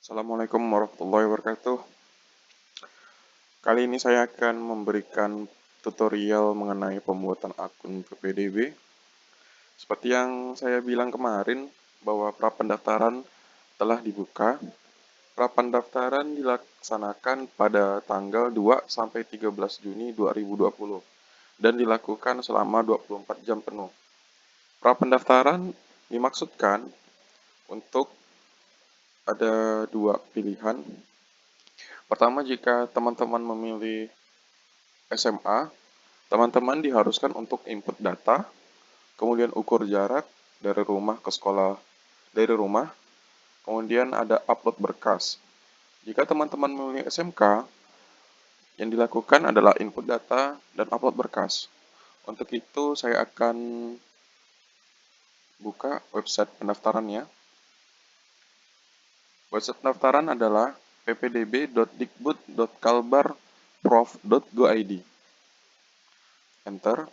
Assalamualaikum warahmatullahi wabarakatuh. Kali ini saya akan memberikan tutorial mengenai pembuatan akun PPDB. Seperti yang saya bilang kemarin, bahwa prapendaftaran telah dibuka. Prapendaftaran dilaksanakan pada tanggal 2 sampai 13 Juni 2020 dan dilakukan selama 24 jam penuh. Prapendaftaran dimaksudkan untuk ada dua pilihan. Pertama, jika teman-teman memilih SMA, teman-teman diharuskan untuk input data, kemudian ukur jarak dari rumah ke sekolah, dari rumah, kemudian ada upload berkas. Jika teman-teman memilih SMK, yang dilakukan adalah input data dan upload berkas. Untuk itu, saya akan buka website pendaftarannya. Website pendaftaran adalah ppdb.dikbud.kalbar.prof.go.id. Enter.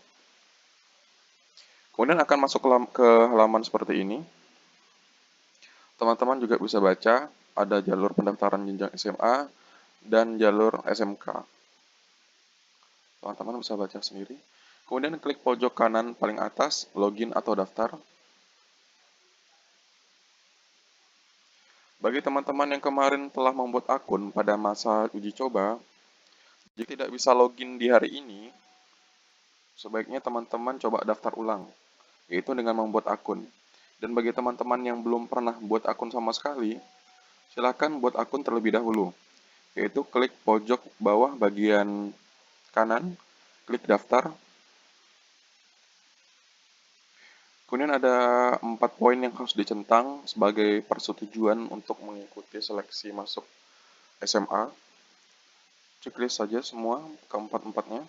Kemudian akan masuk ke halaman seperti ini. Teman-teman juga bisa baca, ada jalur pendaftaran jenjang SMA dan jalur SMK. Teman-teman bisa baca sendiri. Kemudian klik pojok kanan paling atas, login atau daftar. Bagi teman-teman yang kemarin telah membuat akun pada masa uji coba, jika tidak bisa login di hari ini, sebaiknya teman-teman coba daftar ulang, yaitu dengan membuat akun. Dan bagi teman-teman yang belum pernah buat akun sama sekali, silakan buat akun terlebih dahulu, yaitu klik pojok bawah bagian kanan, klik daftar. Kemudian ada 4 poin yang harus dicentang sebagai persetujuan untuk mengikuti seleksi masuk SMA. Checklist saja semua, keempat-empatnya.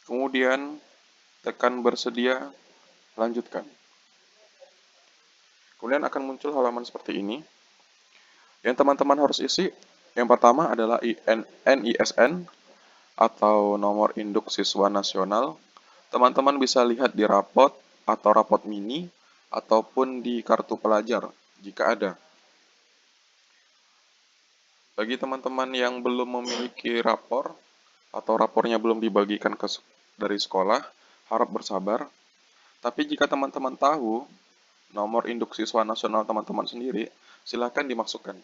Kemudian tekan bersedia, lanjutkan. Kemudian akan muncul halaman seperti ini. Yang teman-teman harus isi, yang pertama adalah NISN atau nomor induk siswa nasional. Teman-teman bisa lihat di rapot atau rapot mini ataupun di kartu pelajar jika ada. Bagi teman-teman yang belum memiliki rapor atau rapornya belum dibagikan dari sekolah, harap bersabar. Tapi jika teman-teman tahu nomor induk siswa nasional teman-teman sendiri, silakan dimasukkan.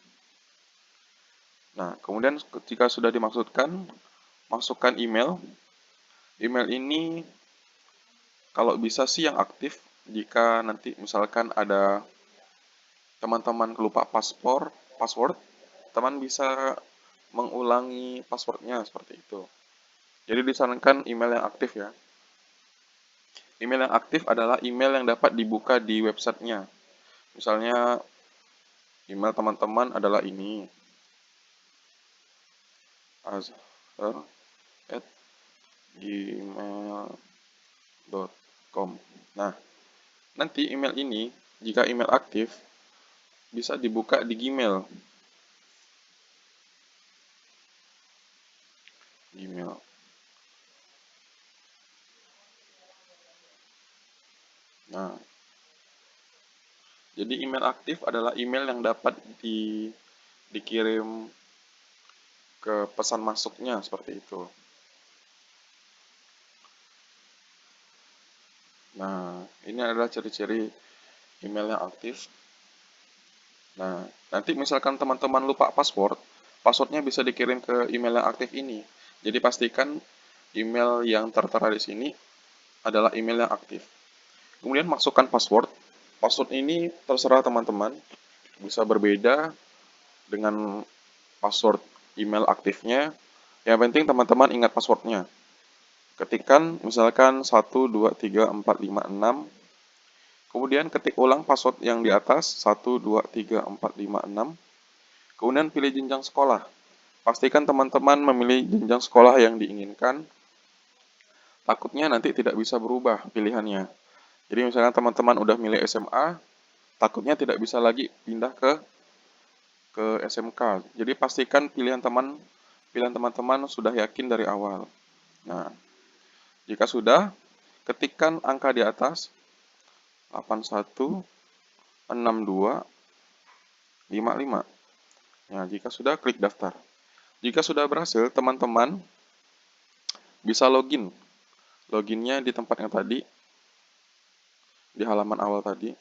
Nah, kemudian ketika sudah dimaksudkan, masukkan email. Email ini kalau bisa sih yang aktif. Jika nanti misalkan ada teman-teman lupa password, teman bisa mengulangi passwordnya seperti itu. Jadi disarankan email yang aktif ya. Email yang aktif adalah email yang dapat dibuka di websitenya. Misalnya email teman-teman adalah ini, azhar@gmail.com. Nah, nanti email ini, jika email aktif, bisa dibuka di Gmail. Nah, jadi email aktif adalah email yang dapat dikirim ke pesan masuknya seperti itu. Nah, ini adalah ciri-ciri email yang aktif. Nah, nanti misalkan teman-teman lupa passwordnya bisa dikirim ke email yang aktif ini. Jadi pastikan email yang tertera di sini adalah email yang aktif. Kemudian masukkan password. Password ini terserah teman-teman, bisa berbeda dengan password email aktifnya. Yang penting teman-teman ingat passwordnya. Ketikkan misalkan 1, 2, 3, 4, 5, 6. Kemudian ketik ulang password yang di atas 1, 2, 3, 4, 5, 6. Kemudian pilih jenjang sekolah. Pastikan teman-teman memilih jenjang sekolah yang diinginkan. Takutnya nanti tidak bisa berubah pilihannya. Jadi misalnya teman-teman udah milih SMA, takutnya tidak bisa lagi pindah ke SMK. Jadi pastikan pilihan teman-teman sudah yakin dari awal. Nah, jika sudah, ketikkan angka di atas 81, 6255. Nah, jika sudah, klik daftar. Jika sudah berhasil, teman-teman bisa login. Loginnya di tempat yang tadi, di halaman awal tadi.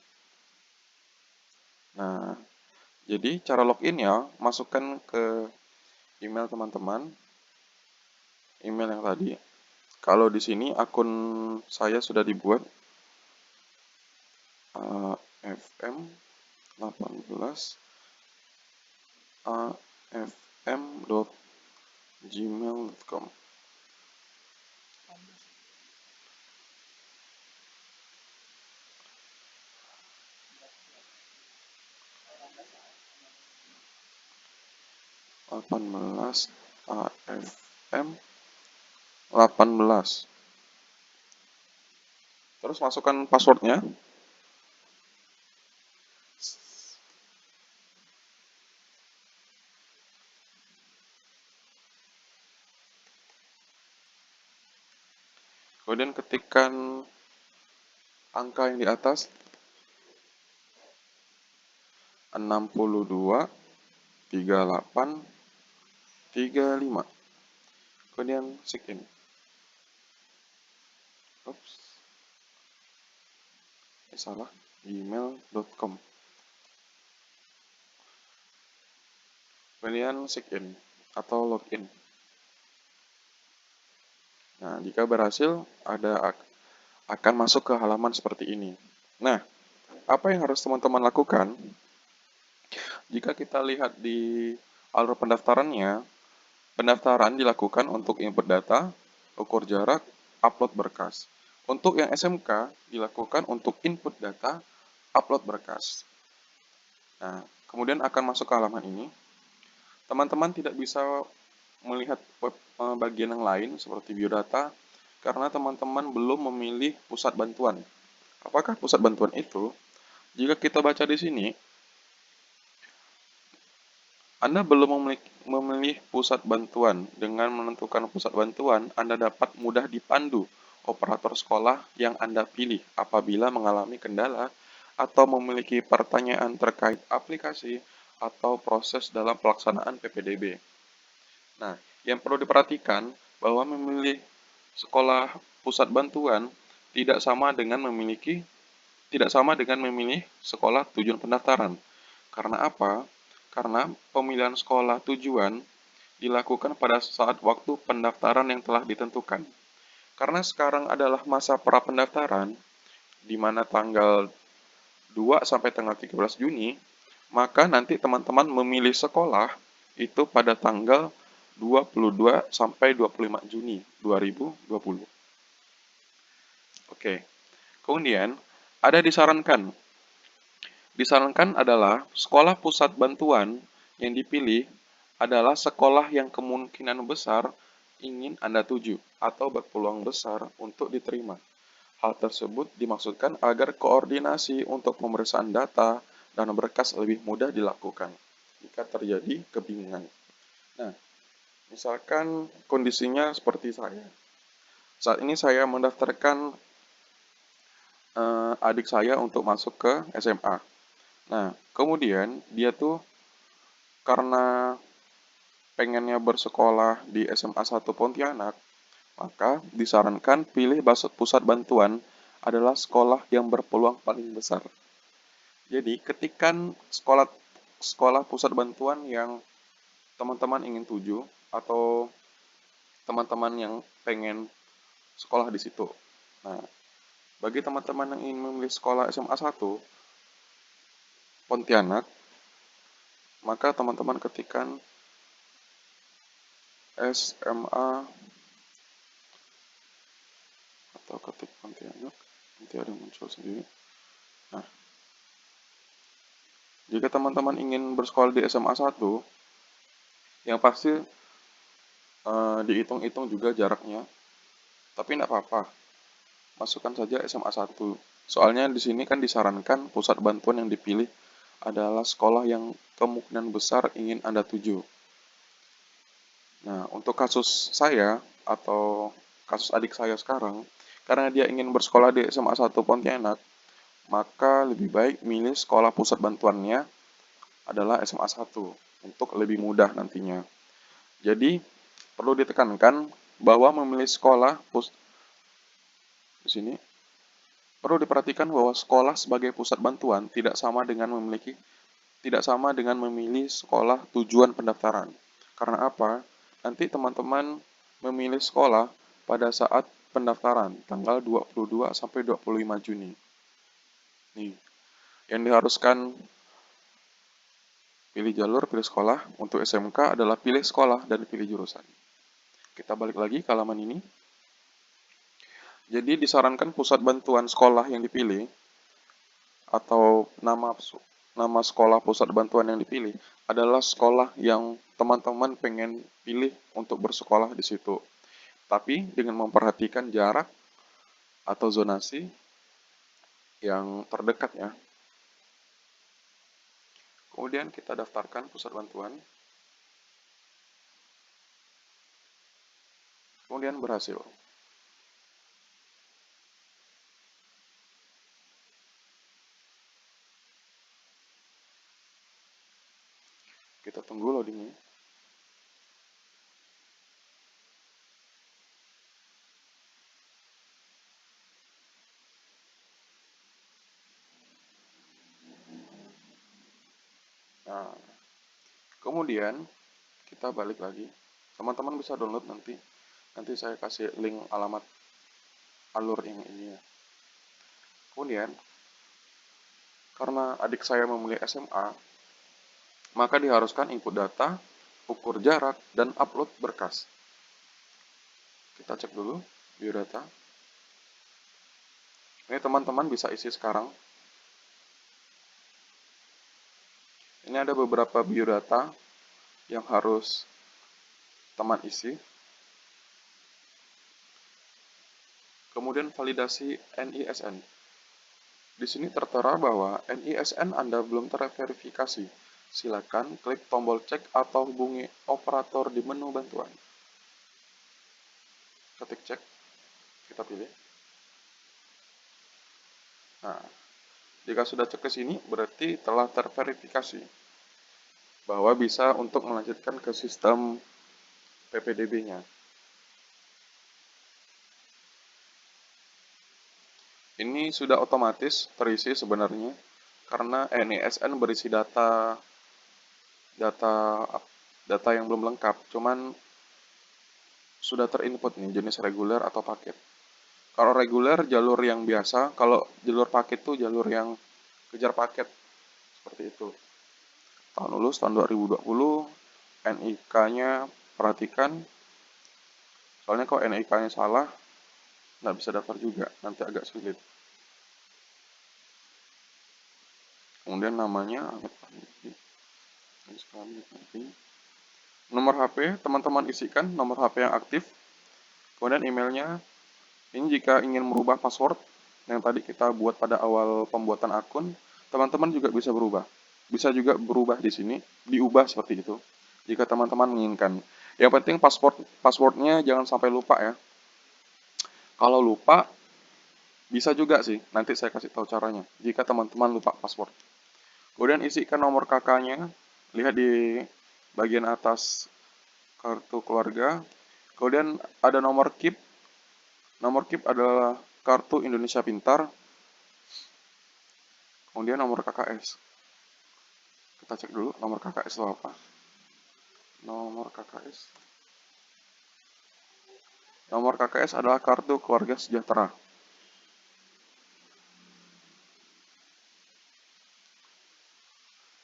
Nah, jadi cara loginnya, masukkan ke email teman-teman, email yang tadi. Kalau di sini akun saya sudah dibuat, afm18 afm.gmail.com. 18 afm 18. Terus masukkan passwordnya. Kemudian ketikkan angka yang di atas, 623835. Kemudian sign in. Oops, salah, gmail.com. Kemudian sign in atau login. Nah, jika berhasil, akan masuk ke halaman seperti ini. Nah, apa yang harus teman-teman lakukan? Jika kita lihat di alur pendaftarannya, pendaftaran dilakukan untuk input data, ukur jarak, upload berkas. Untuk yang SMK, dilakukan untuk input data, upload berkas. Nah, kemudian akan masuk ke halaman ini. Teman-teman tidak bisa melihat bagian yang lain seperti biodata, karena teman-teman belum memilih pusat bantuan. Apakah pusat bantuan itu? Jika kita baca di sini, Anda belum memilih pusat bantuan. Dengan menentukan pusat bantuan, Anda dapat mudah dipandu operator sekolah yang Anda pilih apabila mengalami kendala atau memiliki pertanyaan terkait aplikasi atau proses dalam pelaksanaan PPDB. Nah, yang perlu diperhatikan bahwa memilih sekolah pusat bantuan tidak sama dengan memilih sekolah tujuan pendaftaran. Karena apa? Karena pemilihan sekolah tujuan dilakukan pada saat waktu pendaftaran yang telah ditentukan. Karena sekarang adalah masa pra pendaftaran, di mana tanggal 2 sampai tanggal 13 Juni, maka nanti teman-teman memilih sekolah itu pada tanggal 22 sampai 25 Juni 2020. Oke. Kemudian ada disarankan. Disarankan adalah sekolah pusat bantuan yang dipilih adalah sekolah yang kemungkinan besar ingin Anda tuju atau berpeluang besar untuk diterima. Hal tersebut dimaksudkan agar koordinasi untuk pemeriksaan data dan berkas lebih mudah dilakukan jika terjadi kebingungan. Nah, misalkan kondisinya seperti saya. Saat ini saya mendaftarkan adik saya untuk masuk ke SMA. Nah, kemudian dia tuh karena pengennya bersekolah di SMA 1 Pontianak, maka disarankan pilih pusat bantuan adalah sekolah yang berpeluang paling besar. Jadi, ketikan sekolah pusat bantuan yang teman-teman ingin tuju atau teman-teman yang pengen sekolah di situ. Nah, bagi teman-teman yang ingin memilih sekolah SMA 1 Pontianak, maka teman-teman ketikkan SMA atau ketik Pontianak, nanti ada muncul sendiri. Nah, jika teman-teman ingin bersekolah di SMA 1, yang pasti dihitung-hitung juga jaraknya, tapi tidak apa-apa, masukkan saja SMA 1. Soalnya di sini kan disarankan pusat bantuan yang dipilih adalah sekolah yang kemungkinan besar ingin Anda tuju. Nah, untuk kasus saya atau kasus adik saya sekarang, karena dia ingin bersekolah di SMA 1 Pontianak, maka lebih baik milih sekolah pusat bantuannya adalah SMA 1 untuk lebih mudah nantinya. Jadi, perlu ditekankan bahwa memilih sekolah di sini perlu diperhatikan bahwa sekolah sebagai pusat bantuan tidak sama dengan memilih sekolah tujuan pendaftaran. Karena apa? Nanti teman-teman memilih sekolah pada saat pendaftaran tanggal 22 sampai 25 Juni. Nih, yang diharuskan pilih jalur, pilih sekolah. Untuk SMK adalah pilih sekolah dan pilih jurusan. Kita balik lagi ke halaman ini. Jadi disarankan pusat bantuan sekolah yang dipilih atau nama sekolah pusat bantuan yang dipilih adalah sekolah yang teman-teman pengen pilih untuk bersekolah di situ. Tapi dengan memperhatikan jarak atau zonasi yang terdekat ya. Kemudian kita daftarkan pusat bantuan. Kemudian berhasil. Kita tunggu loadingnya. Nah, kemudian kita balik lagi. Teman-teman bisa download nanti. Nanti saya kasih link alamat alur yang ini ya. Kemudian, karena adik saya memilih SMA, maka diharuskan input data, ukur jarak, dan upload berkas. Kita cek dulu biodata. Ini teman-teman bisa isi sekarang. Ini ada beberapa biodata yang harus teman isi. Kemudian validasi NISN. Di sini tertera bahwa NISN Anda belum terverifikasi. Silakan klik tombol cek atau hubungi operator di menu bantuan. Ketik cek, kita pilih. Nah, jika sudah cek ke sini, berarti telah terverifikasi bahwa bisa untuk melanjutkan ke sistem PPDB-nya. Ini sudah otomatis terisi sebenarnya karena NISN berisi data yang belum lengkap, cuman sudah terinput nih jenis reguler atau paket. Kalau reguler jalur yang biasa, kalau jalur paket tuh jalur yang kejar paket seperti itu. Tahun lulus tahun 2020, NIK-nya perhatikan, soalnya kalau NIK-nya salah nggak bisa daftar juga, nanti agak sulit. Kemudian namanya nomor HP teman-teman isikan nomor HP yang aktif, kemudian emailnya. Ini jika ingin merubah password yang tadi kita buat pada awal pembuatan akun, teman-teman juga bisa berubah. Bisa juga berubah di sini, diubah seperti itu jika teman-teman menginginkan. Yang penting passwordnya jangan sampai lupa ya. Kalau lupa bisa juga sih, nanti saya kasih tahu caranya jika teman-teman lupa password. Kemudian isikan nomor KK-nya, lihat di bagian atas kartu keluarga. Kemudian ada nomor KIP. Nomor KIP adalah kartu Indonesia Pintar. Kemudian nomor KKS. Kita cek dulu nomor KKS itu apa. Nomor KKS. Nomor KKS adalah kartu keluarga sejahtera.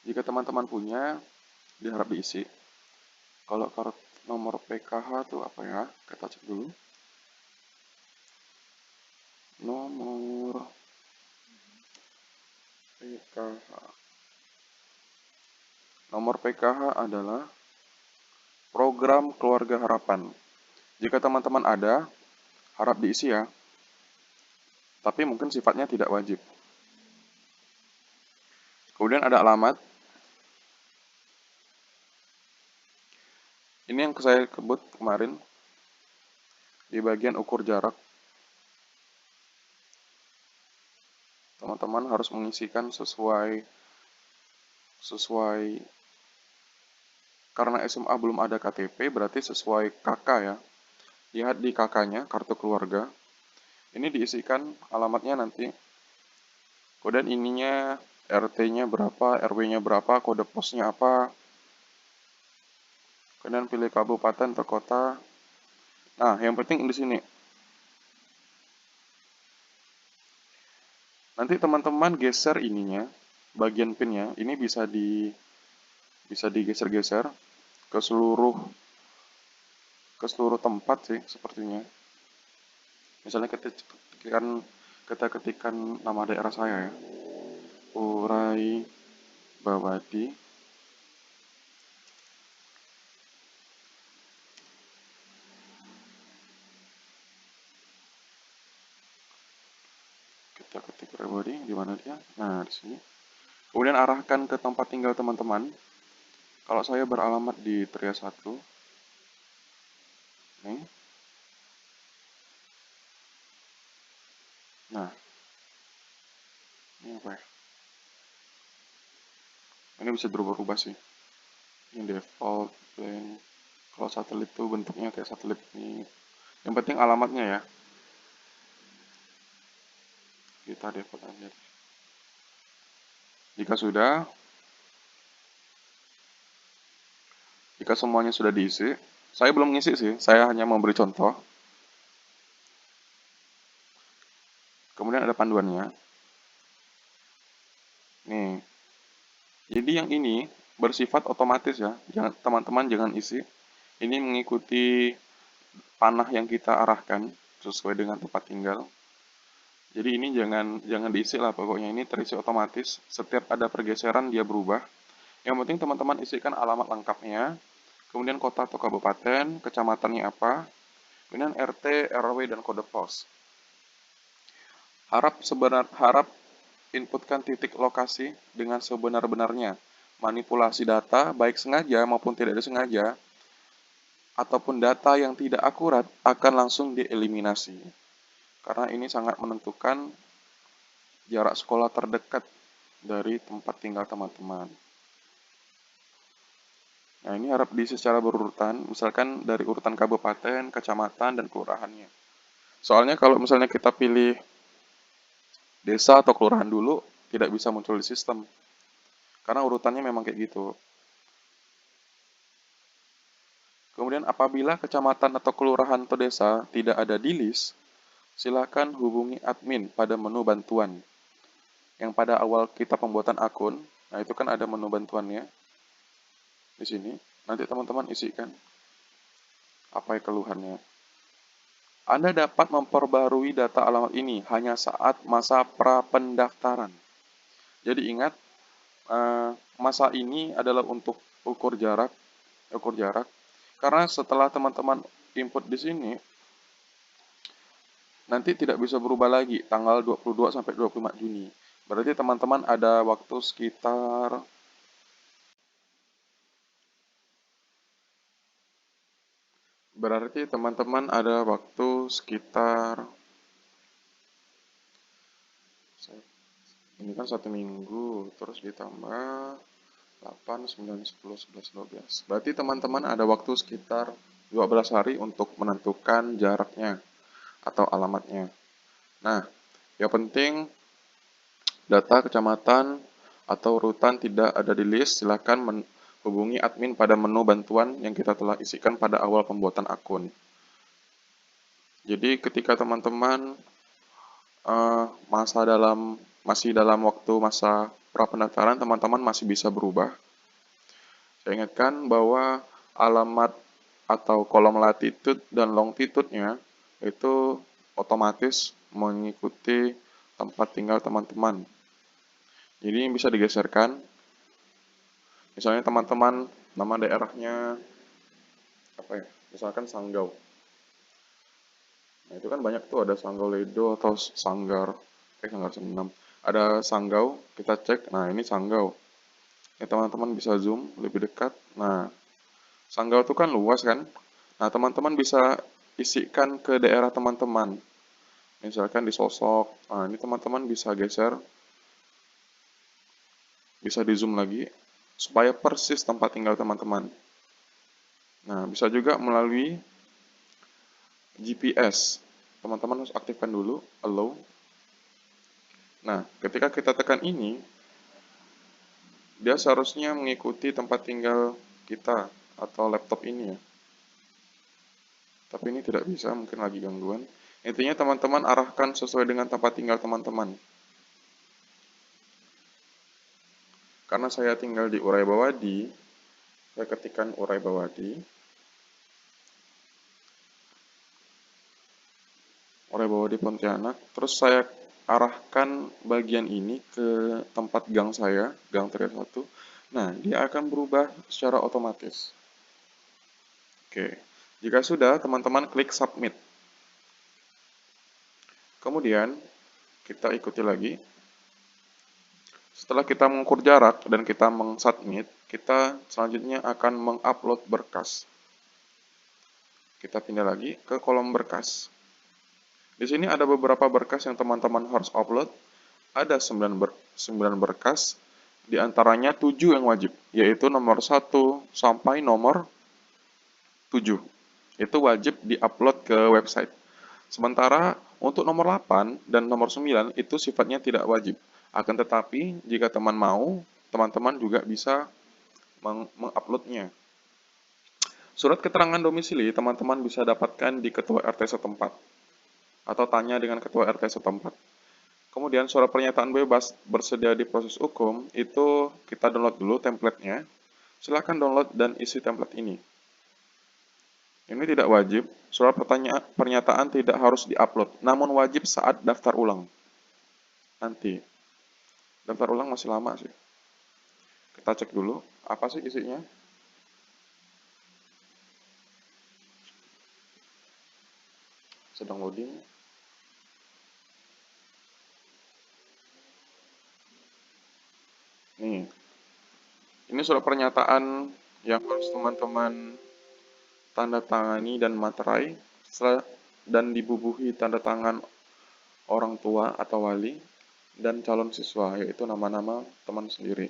Jika teman-teman punya, diharap diisi. Kalau kartu nomor PKH itu apa ya? Kita cek dulu. Nomor PKH. Nomor PKH adalah program keluarga harapan. Jika teman-teman ada, harap diisi ya. Tapi mungkin sifatnya tidak wajib. Kemudian ada alamat. Ini yang saya sebut kemarin di bagian ukur jarak. Teman-teman harus mengisikan sesuai karena SMA belum ada KTP, berarti sesuai KK ya. Lihat di KK-nya, kartu keluarga. Ini diisikan alamatnya nanti. Kemudian ininya RT-nya berapa, RW-nya berapa, kode posnya apa. Kemudian pilih kabupaten atau kota. Nah, yang penting di sini. Nanti teman-teman geser ininya, bagian pinnya. Ini bisa digeser-geser ke seluruh tempat sih sepertinya. Misalnya kita ketikkan nama daerah saya ya. Urai Bawadi. Kita ketik Urai Bawadi, di mana dia? Nah, di sini. Kemudian arahkan ke tempat tinggal teman-teman. Kalau saya beralamat di Tria 1, nih. Nah, ini apa ya? Ini bisa berubah-ubah sih. Ini default, plan. Kalau satelit tuh bentuknya kayak satelit ini. Yang penting alamatnya ya. Kita default aja. Jika semuanya sudah diisi, saya belum ngisi sih, saya hanya memberi contoh. Kemudian ada panduannya. Nih, jadi yang ini bersifat otomatis ya. Teman-teman jangan isi. Ini mengikuti panah yang kita arahkan sesuai dengan tempat tinggal. Jadi ini jangan diisi lah pokoknya, ini terisi otomatis. Setiap ada pergeseran dia berubah. Yang penting teman-teman isikan alamat lengkapnya, kemudian kota atau kabupaten, kecamatannya apa, kemudian RT, RW dan kode pos. Harap inputkan titik lokasi dengan sebenar-benarnya. Manipulasi data baik sengaja maupun tidak disengaja ataupun data yang tidak akurat akan langsung dieliminasi. Karena ini sangat menentukan jarak sekolah terdekat dari tempat tinggal teman-teman. Nah, ini harap diisi secara berurutan, misalkan dari urutan kabupaten, kecamatan, dan kelurahannya. Soalnya kalau misalnya kita pilih desa atau kelurahan dulu, tidak bisa muncul di sistem. Karena urutannya memang kayak gitu. Kemudian apabila kecamatan atau kelurahan atau desa tidak ada di list, silakan hubungi admin pada menu bantuan. Yang pada awal kita pembuatan akun, nah itu kan ada menu bantuannya di sini. Nanti teman-teman isikan apa keluhannya. Anda dapat memperbarui data alamat ini hanya saat masa prapendaftaran. Jadi ingat, masa ini adalah untuk ukur jarak. Karena setelah teman-teman input di sini, nanti tidak bisa berubah lagi tanggal 22 sampai 25 Juni. Berarti teman-teman ada waktu sekitar ini kan 1 minggu, terus ditambah 8, 9, 10, 11, 12. Berarti teman-teman ada waktu sekitar 12 hari untuk menentukan jaraknya atau alamatnya. Nah, yang penting data kecamatan atau urutan tidak ada di list, silakan hubungi admin pada menu bantuan yang kita telah isikan pada awal pembuatan akun. Jadi ketika teman-teman masih dalam waktu masa prapendaftaran, teman-teman masih bisa berubah. Saya ingatkan bahwa alamat atau kolom latitude dan longitude-nya itu otomatis mengikuti tempat tinggal teman-teman. Jadi ini bisa digeserkan. Misalnya teman-teman nama daerahnya apa ya? Misalkan Sanggau. Nah, itu kan banyak tuh, ada Sanggau Ledo atau Sanggar 96. Ada Sanggau, kita cek. Nah, ini Sanggau. Ya, teman-teman bisa zoom lebih dekat. Nah, Sanggau itu kan luas kan? Nah, teman-teman bisa isikan ke daerah teman-teman. misalkan di sosok. Nah, ini teman-teman bisa geser, bisa di zoom lagi, supaya persis tempat tinggal teman-teman. Nah, bisa juga melalui GPS. Teman-teman harus aktifkan dulu, allow. Nah, ketika kita tekan ini, dia seharusnya mengikuti tempat tinggal kita atau laptop ini ya. Tapi ini tidak bisa, mungkin lagi gangguan. Intinya teman-teman arahkan sesuai dengan tempat tinggal teman-teman. Karena saya tinggal di Urai Bawadi, saya ketikkan Urai Bawadi. Urai Bawadi Pontianak. Terus saya arahkan bagian ini ke tempat gang saya, gang 31. Nah, dia akan berubah secara otomatis. Oke, jika sudah, teman-teman klik submit. Kemudian, kita ikuti lagi. Setelah kita mengukur jarak dan kita mengsubmit, kita selanjutnya akan mengupload berkas. Kita pindah lagi ke kolom berkas. Di sini ada beberapa berkas yang teman-teman harus upload. Ada 9 berkas, di antaranya 7 yang wajib, yaitu nomor 1 sampai nomor 7. Itu wajib diupload ke website. Sementara untuk nomor 8 dan nomor 9 itu sifatnya tidak wajib. Akan tetapi, jika teman mau, teman-teman juga bisa menguploadnya. Surat keterangan domisili teman-teman bisa dapatkan di ketua RT setempat atau tanya dengan ketua RT setempat. Kemudian surat pernyataan bebas bersedia diproses hukum itu kita download dulu template-nya. Silakan download dan isi template ini. Ini tidak wajib, surat pernyataan tidak harus diupload, namun wajib saat daftar ulang. Nanti. Daftar ulang masih lama sih. Kita cek dulu, apa sih isinya? Sedang loading. Nih, ini surat pernyataan yang harus teman-teman tanda tangani dan materai dan dibubuhi tanda tangan orang tua atau wali dan calon siswa, yaitu nama-nama teman sendiri.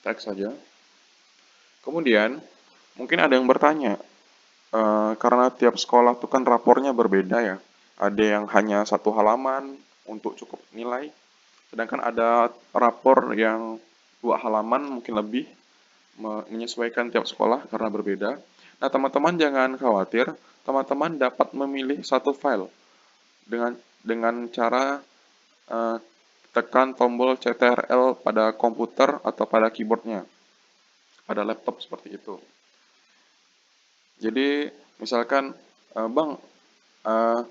Teks saja. Kemudian, mungkin ada yang bertanya, karena tiap sekolah itu kan rapornya berbeda ya. Ada yang hanya 1 halaman untuk cukup nilai, sedangkan ada rapor yang 2 halaman mungkin lebih, menyesuaikan tiap sekolah karena berbeda. Nah, teman-teman jangan khawatir, teman-teman dapat memilih satu file dengan cara tekan tombol CTRL pada komputer atau pada keyboardnya, pada laptop seperti itu. Jadi, misalkan, Bang,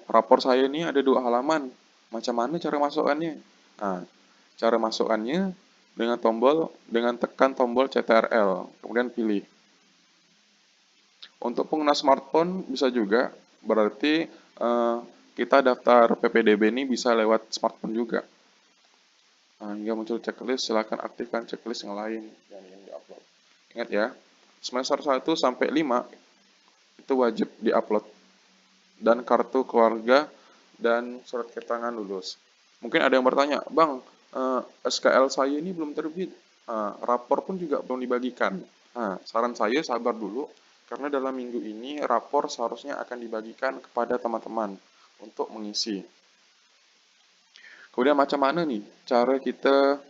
rapor saya ini ada 2 halaman, macam mana cara masukkannya? Nah, cara masukkannya dengan tekan tombol CTRL, kemudian pilih. Untuk pengguna smartphone bisa juga, berarti kita daftar PPDB ini bisa lewat smartphone juga. Nah, hingga muncul checklist, silakan aktifkan checklist yang lain yang ingin diupload. Ingat ya, semester 1 sampai 5 itu wajib diupload, dan kartu keluarga dan surat keterangan lulus. Mungkin ada yang bertanya, Bang, SKL saya ini belum terbit, rapor pun juga belum dibagikan. Nah, saran saya sabar dulu, karena dalam minggu ini rapor seharusnya akan dibagikan kepada teman-teman untuk mengisi. Kemudian macam mana nih cara kita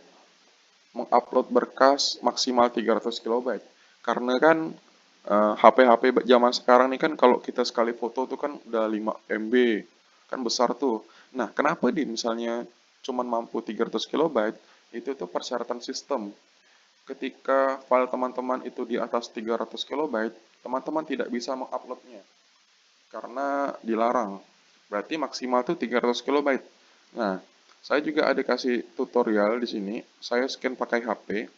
mengupload berkas maksimal 300 KB? Karena kan HP-HP zaman sekarang nih kan kalau kita sekali foto tuh kan udah 5 MB, kan besar tuh. Nah, kenapa misalnya cuman mampu 300 KB, itu tuh persyaratan sistem. Ketika file teman-teman itu di atas 300 KB, teman-teman tidak bisa menguploadnya karena dilarang. Berarti maksimal tuh 300 KB. Nah, saya juga ada kasih tutorial di sini. Saya scan pakai HP.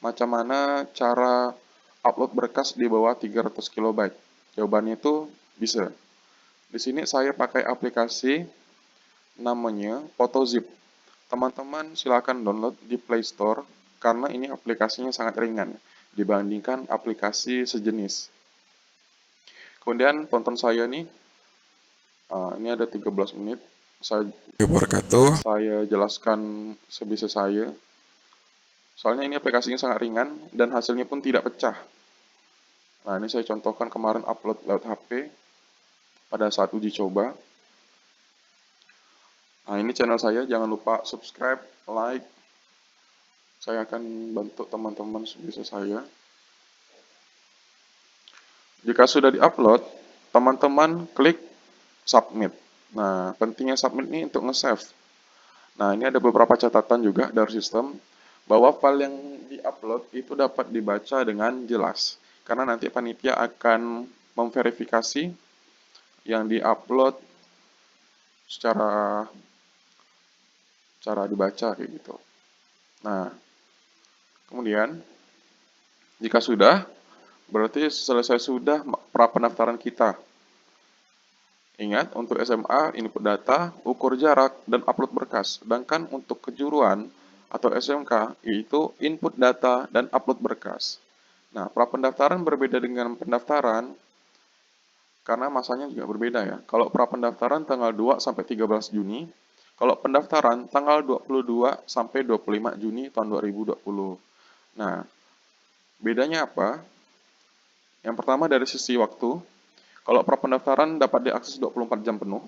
Macam mana cara upload berkas di bawah 300 KB? Jawabannya itu bisa. Di sini saya pakai aplikasi namanya PhotoZip. Teman-teman silakan download di Play Store karena ini aplikasinya sangat ringan dibandingkan aplikasi sejenis. Kemudian tonton saya nih. Ini ada 13 menit. Saya Wabarakatuh. saya jelaskan sebisa saya. Soalnya ini aplikasinya sangat ringan dan hasilnya pun tidak pecah. Nah, ini saya contohkan kemarin upload lewat HP pada saat uji coba. Nah, ini channel saya, jangan lupa subscribe, like. Saya akan bantu teman-teman sebisa saya. Jika sudah diupload, teman-teman klik submit. Nah, pentingnya submit ini untuk nge-save. Nah, ini ada beberapa catatan juga dari sistem bahwa file yang diupload itu dapat dibaca dengan jelas. Karena nanti panitia akan memverifikasi yang diupload secara dibaca kayak gitu. Nah, kemudian jika sudah, berarti selesai sudah pra pendaftaran kita. Ingat, untuk SMA, input data, ukur jarak, dan upload berkas. Sedangkan untuk kejuruan atau SMK, yaitu input data dan upload berkas. Nah, pra pendaftaran berbeda dengan pendaftaran karena masanya juga berbeda ya. Kalau pra pendaftaran tanggal 2 sampai 13 Juni, kalau pendaftaran tanggal 22 sampai 25 Juni tahun 2020. Nah, bedanya apa? Yang pertama dari sisi waktu, kalau pra pendaftaran dapat diakses 24 jam penuh.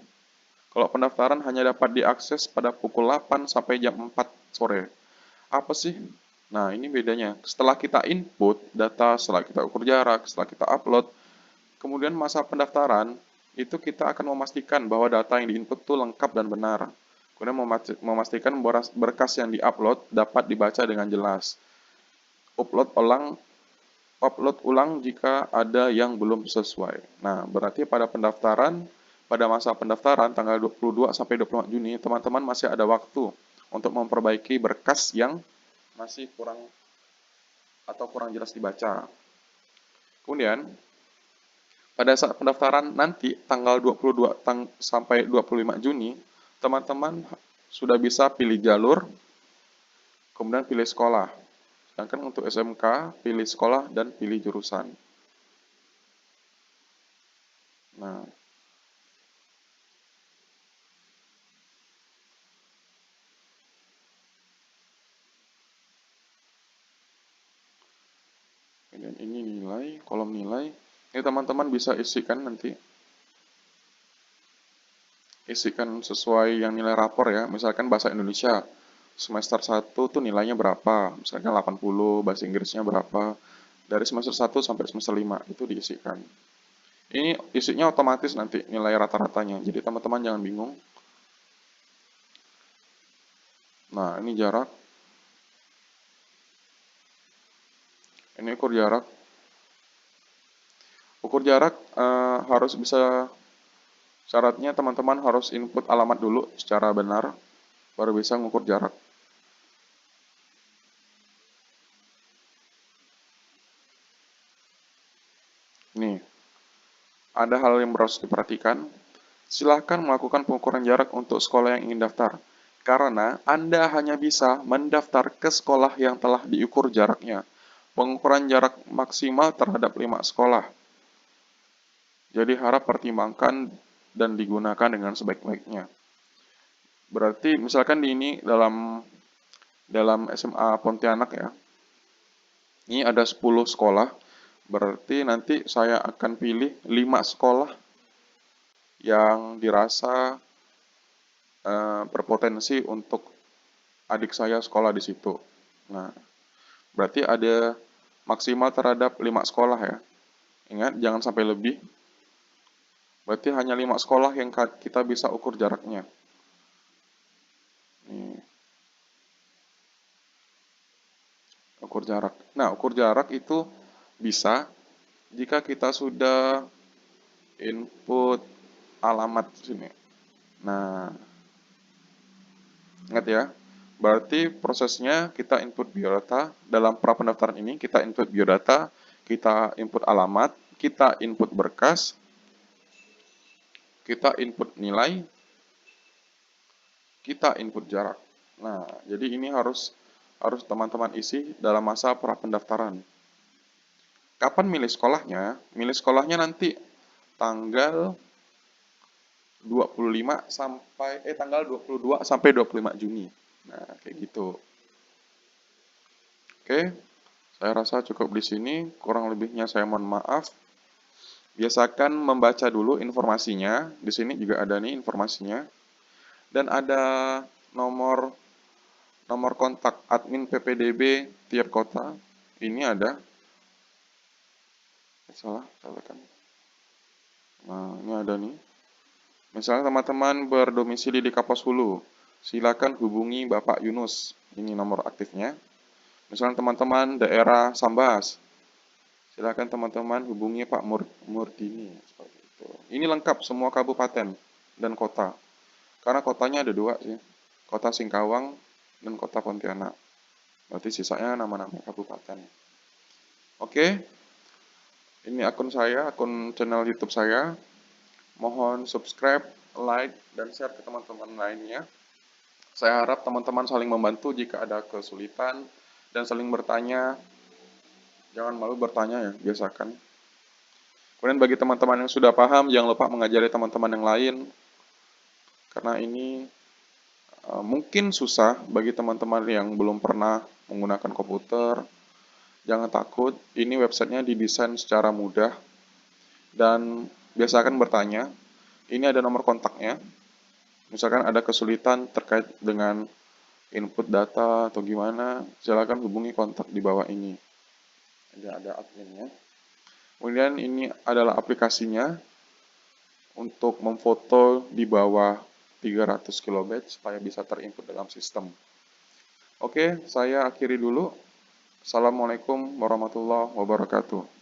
Kalau pendaftaran hanya dapat diakses pada pukul 8 sampai jam 4 sore. Apa sih? Nah, ini bedanya. Setelah kita input data, setelah kita ukur jarak, setelah kita upload, kemudian masa pendaftaran, itu kita akan memastikan bahwa data yang diinput itu lengkap dan benar. Kemudian memastikan berkas yang diupload dapat dibaca dengan jelas. Upload ulang Upload ulang jika ada yang belum sesuai. Nah, berarti pada masa pendaftaran tanggal 22 sampai 24 Juni, teman-teman masih ada waktu untuk memperbaiki berkas yang masih kurang jelas dibaca. Kemudian, pada saat pendaftaran nanti tanggal 22 sampai 25 Juni, teman-teman sudah bisa pilih jalur, kemudian pilih sekolah. Sedangkan untuk SMK, pilih sekolah dan pilih jurusan. Nah, dan ini nilai, kolom nilai. Ini teman-teman bisa isikan sesuai yang nilai rapor ya. Misalkan bahasa Indonesia, semester 1 tuh nilainya berapa, misalkan 80, bahasa Inggrisnya berapa. Dari semester 1 sampai semester 5 itu diisikan. Ini isinya otomatis nanti nilai rata-ratanya. Jadi teman-teman jangan bingung. Nah, ini jarak. Ini ukur jarak. Ukur jarak harus bisa, syaratnya teman-teman harus input alamat dulu secara benar, baru bisa mengukur jarak. Nih, ada hal yang harus diperhatikan. Silahkan melakukan pengukuran jarak untuk sekolah yang ingin daftar, karena Anda hanya bisa mendaftar ke sekolah yang telah diukur jaraknya. Pengukuran jarak maksimal terhadap 5 sekolah. Jadi harap pertimbangkan dan digunakan dengan sebaik-baiknya. Berarti misalkan di ini dalam SMA Pontianak ya. Ini ada 10 sekolah. Berarti nanti saya akan pilih 5 sekolah yang dirasa berpotensi untuk adik saya sekolah di situ. Nah, berarti ada maksimal terhadap 5 sekolah ya. Ingat, jangan sampai lebih. Berarti hanya 5 sekolah yang kita bisa ukur jaraknya. Nih, ukur jarak. Nah, ukur jarak itu bisa jika kita sudah input alamat sini. Nah, ingat ya. Berarti prosesnya kita input biodata. Dalam pra pendaftaran ini kita input biodata, kita input alamat, kita input berkas, kita input nilai, kita input jarak. Nah, jadi ini harus teman-teman isi dalam masa pra pendaftaran. Kapan milih sekolahnya? Milih sekolahnya nanti tanggal 25 sampai tanggal 22 sampai 25 Juni. Nah, kayak gitu. Oke, saya rasa cukup di sini. Kurang lebihnya saya mohon maaf. Biasakan membaca dulu informasinya. Di sini juga ada nih informasinya. Dan ada nomor nomor kontak admin PPDB tiap kota. Ini ada. Salah, salah kan. Nah, ini ada nih. Misalnya teman-teman berdomisili di Kapas Hulu, silakan hubungi Bapak Yunus. Ini nomor aktifnya. Misalnya teman-teman daerah Sambas, silakan teman-teman hubungi Pak Murdini. Seperti itu. Ini lengkap semua kabupaten dan kota. Karena kotanya ada dua sih, kota Singkawang dan kota Pontianak. Berarti sisanya nama-nama kabupaten. Oke, ini akun saya, akun channel YouTube saya. Mohon subscribe, like, dan share ke teman-teman lainnya. Saya harap teman-teman saling membantu jika ada kesulitan dan saling bertanya. Jangan malu bertanya ya, biasakan. Kemudian bagi teman-teman yang sudah paham, jangan lupa mengajari teman-teman yang lain. Karena ini mungkin susah bagi teman-teman yang belum pernah menggunakan komputer. Jangan takut, ini websitenya didesain secara mudah. Dan biasakan bertanya. Ini ada nomor kontaknya. Misalkan ada kesulitan terkait dengan input data atau gimana, silakan hubungi kontak di bawah ini. Ada adminnya. Kemudian ini adalah aplikasinya untuk memfoto di bawah 300 kilobyte supaya bisa terinput dalam sistem. Oke, saya akhiri dulu. Assalamualaikum warahmatullahi wabarakatuh.